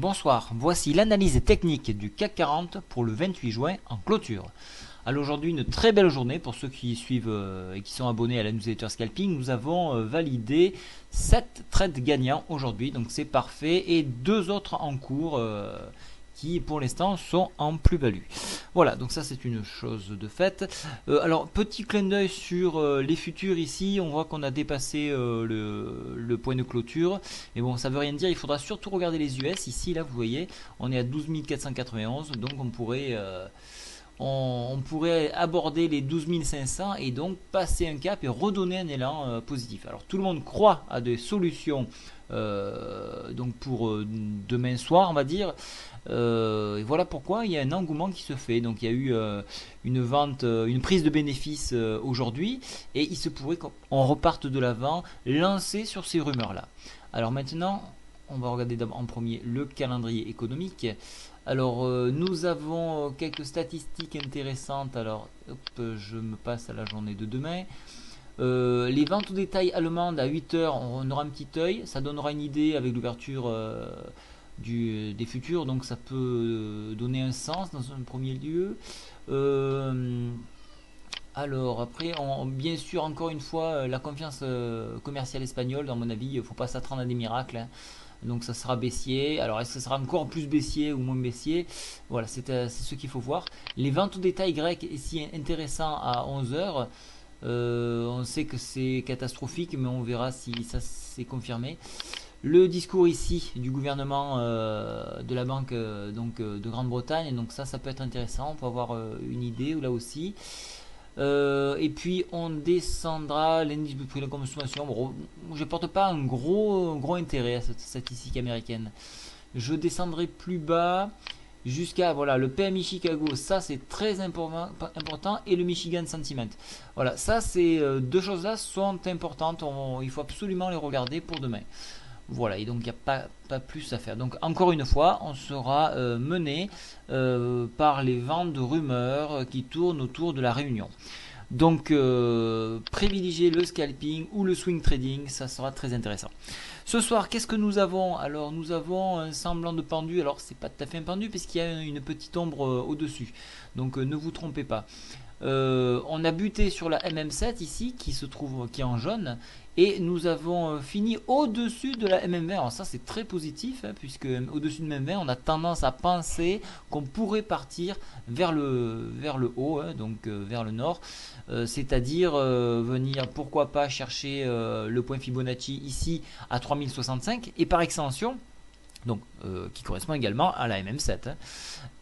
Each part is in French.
Bonsoir, voici l'analyse technique du CAC 40 pour le 28 juin en clôture. Alors aujourd'hui une très belle journée pour ceux qui suivent et qui sont abonnés à la newsletter Scalping. Nous avons validé 7 trades gagnants aujourd'hui, donc c'est parfait, et 2 autres en cours qui pour l'instant sont en plus-value. Voilà, donc ça c'est une chose de faite. Alors petit clin d'œil sur les futurs ici, on voit qu'on a dépassé le point de clôture. Mais bon, ça veut rien dire, il faudra surtout regarder les US. Ici, là, vous voyez, on est à 12 491, donc on pourrait aborder les 12 500 et donc passer un cap et redonner un élan positif. Alors tout le monde croit à des solutions donc pour demain soir, on va dire. Et voilà pourquoi il y a un engouement qui se fait. Donc il y a eu une vente, une prise de bénéfices aujourd'hui, et il se pourrait qu'on reparte de l'avant, lancé sur ces rumeurs là. Alors maintenant, on va regarder en premier le calendrier économique. Alors nous avons quelques statistiques intéressantes. Alors hop, je me passe à la journée de demain. Les ventes au détail allemandes à 8h, on aura un petit œil, ça donnera une idée avec l'ouverture des futurs, donc ça peut donner un sens dans un premier lieu. Alors après, bien sûr, encore une fois, la confiance commerciale espagnole, dans mon avis, il ne faut pas s'attendre à des miracles, hein. Donc ça sera baissier. Alors est-ce que ça sera encore plus baissier ou moins baissier? Voilà, c'est ce qu'il faut voir. Les ventes au détail grecques, ici intéressant à 11h. On sait que c'est catastrophique, mais on verra si ça c'est confirmé. Le discours ici du gouvernement de la banque de Grande-Bretagne, donc ça peut être intéressant, on peut avoir une idée là aussi. Et puis on descendra l'indice du prix de la consommation. Bon, je ne porte pas un gros intérêt à cette statistique américaine. Je descendrai plus bas jusqu'à voilà, le PMI Chicago, ça c'est très important, et le Michigan Sentiment. Voilà, ça c'est deux choses là sont importantes, il faut absolument les regarder pour demain. Voilà, et donc il n'y a pas plus à faire. Donc encore une fois, on sera mené par les ventes de rumeurs qui tournent autour de la réunion. Donc privilégier le scalping ou le swing trading, ça sera très intéressant. Ce soir, qu'est-ce que nous avons? Alors nous avons un semblant de pendu. Alors c'est pas tout à fait un pendu puisqu'il y a une petite ombre au-dessus. Donc ne vous trompez pas. On a buté sur la MM7 ici qui est en jaune, et nous avons fini au-dessus de la MM20. Alors ça c'est très positif, hein, puisque au-dessus de MM20 on a tendance à penser qu'on pourrait partir vers le haut, hein, donc vers le nord, c'est-à-dire venir pourquoi pas chercher le point Fibonacci ici à 3065 et par extension donc qui correspond également à la MM7, hein.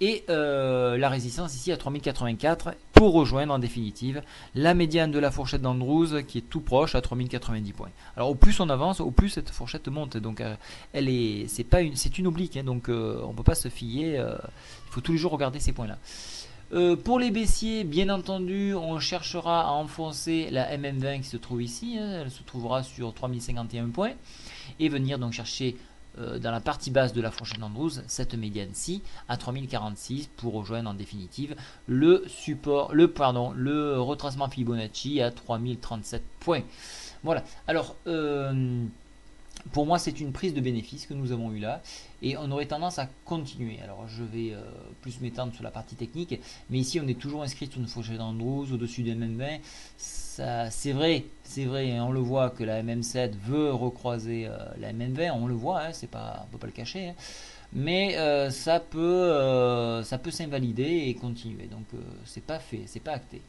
Et la résistance ici à 3084 pour rejoindre en définitive la médiane de la fourchette d'Andrews qui est tout proche à 3090 points. Alors au plus on avance, au plus cette fourchette monte, donc c'est une oblique, hein, donc on ne peut pas se fier, il faut tous les jours regarder ces points là. Pour les baissiers, bien entendu, on cherchera à enfoncer la MM20 qui se trouve ici, hein, elle se trouvera sur 3051 points, et venir donc chercher dans la partie basse de la fourchette d'Andrews cette médiane-ci à 3046 pour rejoindre en définitive le retracement Fibonacci à 3037 points. Voilà, alors pour moi c'est une prise de bénéfice que nous avons eu là, et on aurait tendance à continuer. Alors je vais plus m'étendre sur la partie technique, mais ici on est toujours inscrit sur une fourchette d'Andrews au-dessus des MM20. C'est vrai, hein, on le voit que la MM7 veut recroiser la MM20, on le voit, hein, on ne peut pas le cacher, hein. Mais ça peut s'invalider et continuer, donc c'est pas fait, c'est pas acté.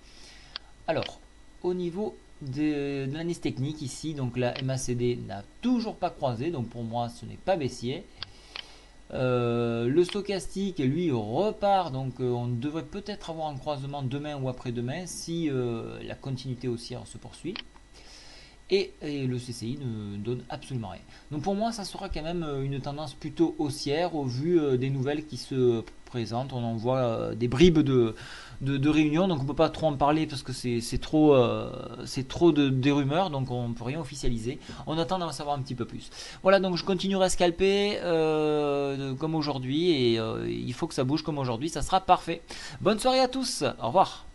Alors au niveau de l'analyse technique ici, donc la MACD n'a toujours pas croisé, donc pour moi ce n'est pas baissier. Le stochastique lui repart, donc on devrait peut-être avoir un croisement demain ou après-demain si la continuité haussière se poursuit. Et le CCI ne donne absolument rien. Donc pour moi ça sera quand même une tendance plutôt haussière au vu des nouvelles qui se présentent. On en voit des bribes de réunions, donc on ne peut pas trop en parler parce que c'est trop des rumeurs, donc on ne peut rien officialiser. On attend d'en savoir un petit peu plus. Voilà, donc je continuerai à scalper comme aujourd'hui, et il faut que ça bouge comme aujourd'hui, ça sera parfait. Bonne soirée à tous, au revoir.